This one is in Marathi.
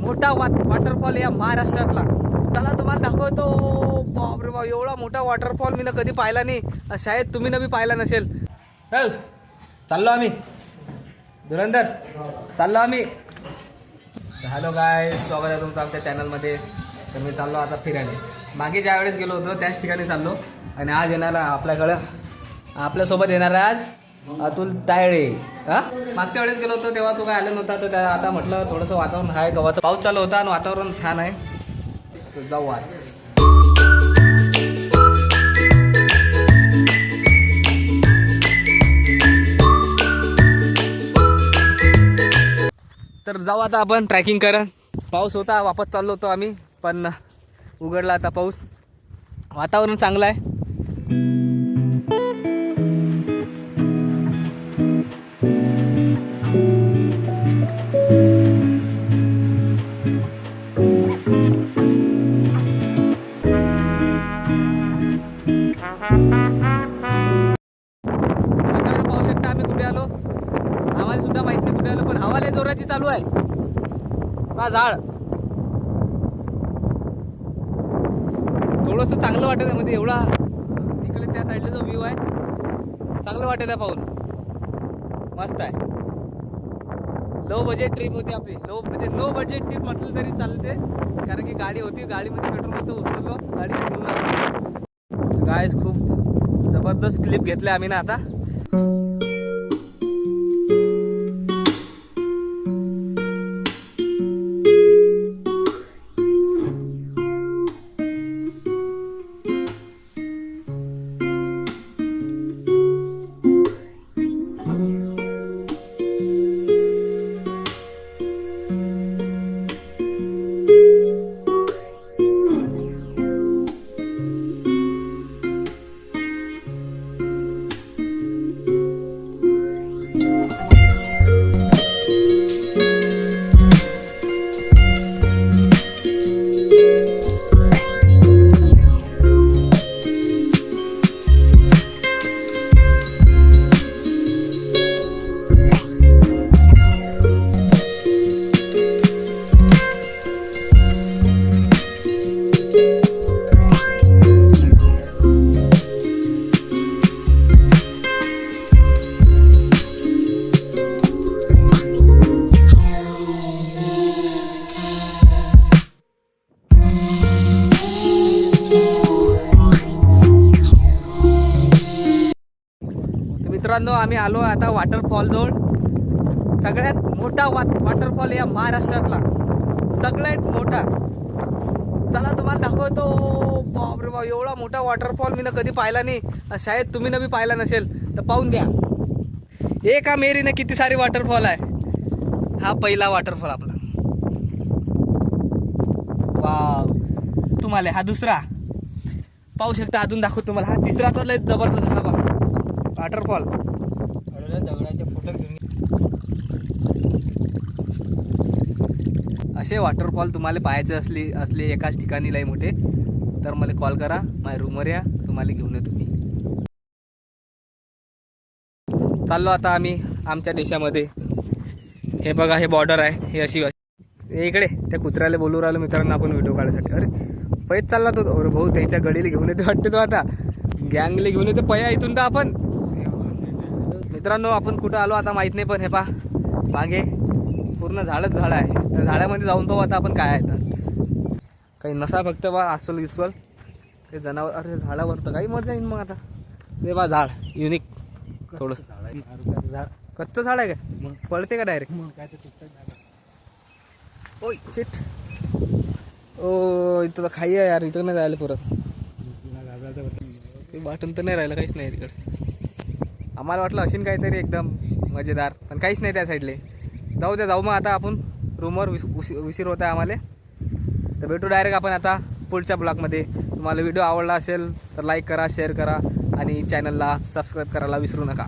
मोठा वॉटरफॉल या महाराष्ट्रातला. चला तुम्हाला दाखवतो. बापरे बाप, एवढा मोठा वॉटरफॉल मी कधी पाहिला नाही. शायद तुम्ही बी पाहिला नसेल. चाललो आम्ही धुरंधर, चाललो आम्ही. हॅलो गाय, स्वागत आहे तुमचं आमच्या चॅनलमध्ये. तर मी चाललो आता फिरायला. मागे ज्या वेळेस गेलो होतो त्याच ठिकाणी चाललो. आणि आज येणार आपल्याकडं आपल्यासोबत येणार आज अतुल तायडे. मागच्या वेळेस गेलो होतो तेव्हा तू काय आलं नव्हता. तर आता म्हटलं थोडंसं वातावरण आहे, गव्हाचं पाऊस चालू होता आणि वातावरण छान आहे. तर जाऊ आज. तर जाऊ आता आपण ट्रॅकिंग करत. पाऊस होता, वापस चाललो होतो आम्ही, पण उघडला आता पाऊस. वातावरण चांगलं आहे. पाहू शकता आम्ही कुठे आलो. आम्हाला सुद्धा माहित नाही कुठे आलो, पण हवा लय जोराची चालू आहे. हा झाड थोडंसं चांगलं वाटत आहे. मध्ये एवढा तिकडे त्या साईडला जो व्ह्यू आहे चांगलं वाटत आहे पाहून. मस्त आहे. लो बजेट ट्रिप होती आपली. नो बजेट ट्रिप म्हटलं तरी चालते, कारण की गाडी होती, गाडीमध्ये पेट्रोल होतं, उचललो गाडी घेऊन. गाईज खूप जबरदस्त क्लिप घेतल्या आम्ही ना आता. मित्रांनो, आम्ही आलो आता वॉटरफॉल जवळ. सगळ्यात मोठा वॉटरफॉल या महाराष्ट्रातला, सगळ्यात मोठा. चला तुम्हाला दाखवतो. बापरे बाप, एवढा मोठा वॉटरफॉल मी कधी पाहिला नाही. शायद तुम्ही बी पाहिला नसेल तर पाहून घ्या. एका मेरीने किती सारे वॉटरफॉल आहे. हा पहिला वॉटरफॉल आपला. वाव. तुम्हाला हा दुसरा पाहू शकता. अजून दाखवतो तुम्हाला. हा तिसरा तर लय जबरदस्त हा वॉटरफॉल. दगडाचे फोटो घेऊन. असे वॉटरफॉल तुम्हाला पाहायचे असले एकाच ठिकाणी लय मोठे, तर मला कॉल करा. माझ्या रूमवर या, तुम्हाला घेऊन येतो मी. चाललो आता आम्ही आमच्या देशामध्ये. हे बघा, हे बॉर्डर आहे. हे अशी इकडे त्या कुत्र्याला बोलू राहिलो मित्रांनो आपण व्हिडिओ काढायसाठी. अरे पैच चालला तो. अरे भाऊ, त्याच्या गडीला घेऊन येतो वाटते तो. आता गँगला घेऊन येतो पया इथून. तर आपण मित्रांनो आपण कुठं आलो आता माहीत नाही, पण हे पा मागे पूर्ण झाडच झाड आहे. त्या झाडामध्ये जाऊन पाहू आता आपण काय आहे. तर काही नसा फक्त बा अस्वल गिस्वल ते जनावर. अरे झाडावर तर काही मजा येईल मग. आता ते बा झाड युनिक थोडंसं झाड. कच्चं झाड आहे का? मग पळते का डायरेक्ट? मग काय ते. ओय चिट. ओ इथं तर खाई आहे यार. इथं नाही राहिलं परत. ते वाटून तर नाही राहिलं, काहीच नाही तिकडे. आम्हाला वाटलं असेल काहीतरी एकदम मजेदार, पण काहीच नाही त्या साईडले. जाऊ मग आता आपण रूमवर. उशीर होत आहे आम्हाला. तर भेटू डायरेक्ट आपण आता पुढच्या ब्लॉगमध्ये. तुम्हाला व्हिडिओ आवडला असेल तर लाईक करा, शेअर करा आणि चॅनलला सबस्क्राईब करायला विसरू नका.